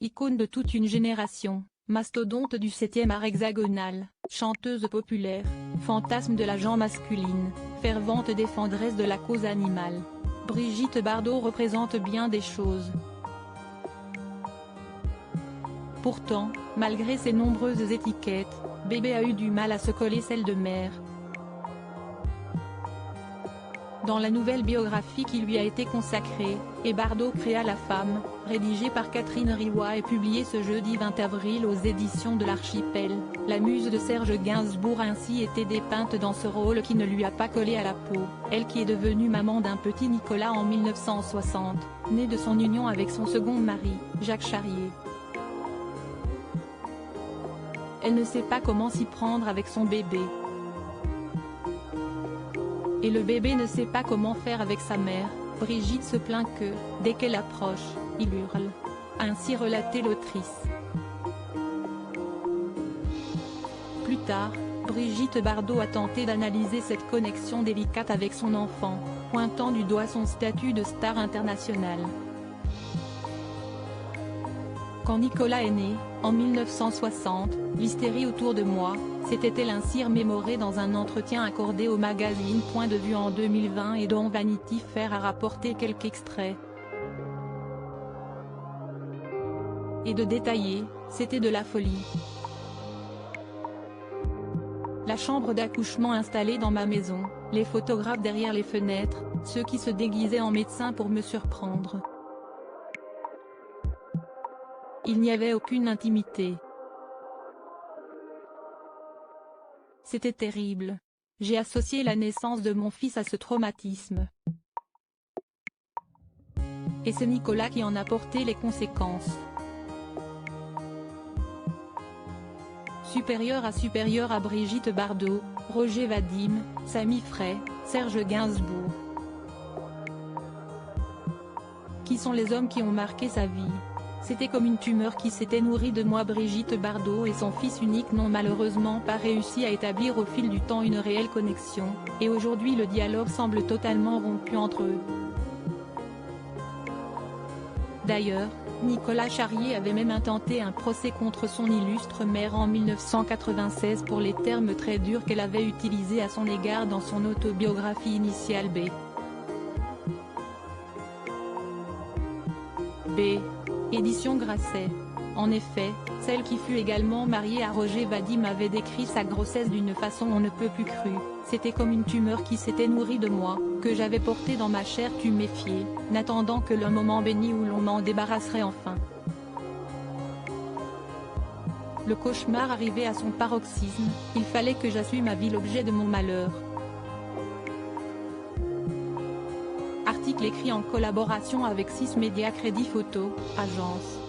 icône de toute une génération, mastodonte du 7e art hexagonal, chanteuse populaire, fantasme de la gent masculine, fervente défendresse de la cause animale. Brigitte Bardot représente bien des choses. Pourtant, malgré ses nombreuses étiquettes, bébé a eu du mal à se coller celle de mère. Dans la nouvelle biographie qui lui a été consacrée, Et Bardot créa la femme, rédigée par Catherine Riwa et publiée ce jeudi 20 avril aux éditions de l'Archipel, la muse de Serge Gainsbourg a ainsi été dépeinte dans ce rôle qui ne lui a pas collé à la peau, elle qui est devenue maman d'un petit Nicolas en 1960, né de son union avec son second mari, Jacques Charrier. Elle ne sait pas comment s'y prendre avec son bébé. Et le bébé ne sait pas comment faire avec sa mère. Brigitte se plaint que, dès qu'elle approche, il hurle. A ainsi relaté l'autrice. Plus tard, Brigitte Bardot a tenté d'analyser cette connexion délicate avec son enfant, pointant du doigt son statut de star internationale. Quand Nicolas est né, en 1960, l'hystérie autour de moi, s'était-elle ainsi remémorée dans un entretien accordé au magazine Point de Vue en 2020 et dont Vanity Fair a rapporté quelques extraits. Et de détailler, c'était de la folie. La chambre d'accouchement installée dans ma maison, les photographes derrière les fenêtres, ceux qui se déguisaient en médecins pour me surprendre. Il n'y avait aucune intimité. C'était terrible. J'ai associé la naissance de mon fils à ce traumatisme. Et c'est Nicolas qui en a porté les conséquences. Supérieur à Brigitte Bardot, Roger Vadim, Samy Frey, Serge Gainsbourg. Qui sont les hommes qui ont marqué sa vie? C'était comme une tumeur qui s'était nourrie de moi. Brigitte Bardot et son fils unique n'ont malheureusement pas réussi à établir au fil du temps une réelle connexion, et aujourd'hui le dialogue semble totalement rompu entre eux. D'ailleurs, Nicolas Charrier avait même intenté un procès contre son illustre mère en 1996 pour les termes très durs qu'elle avait utilisés à son égard dans son autobiographie initiale B. Édition Grasset. En effet, celle qui fut également mariée à Roger Vadim avait décrit sa grossesse d'une façon on ne peut plus crue. C'était comme une tumeur qui s'était nourrie de moi, que j'avais portée dans ma chair tuméfiée, n'attendant que le moment béni où l'on m'en débarrasserait enfin. Le cauchemar arrivait à son paroxysme, il fallait que j'assume à vie l'objet de mon malheur. Article écrit en collaboration avec 6 Médias Crédit Photo, agence.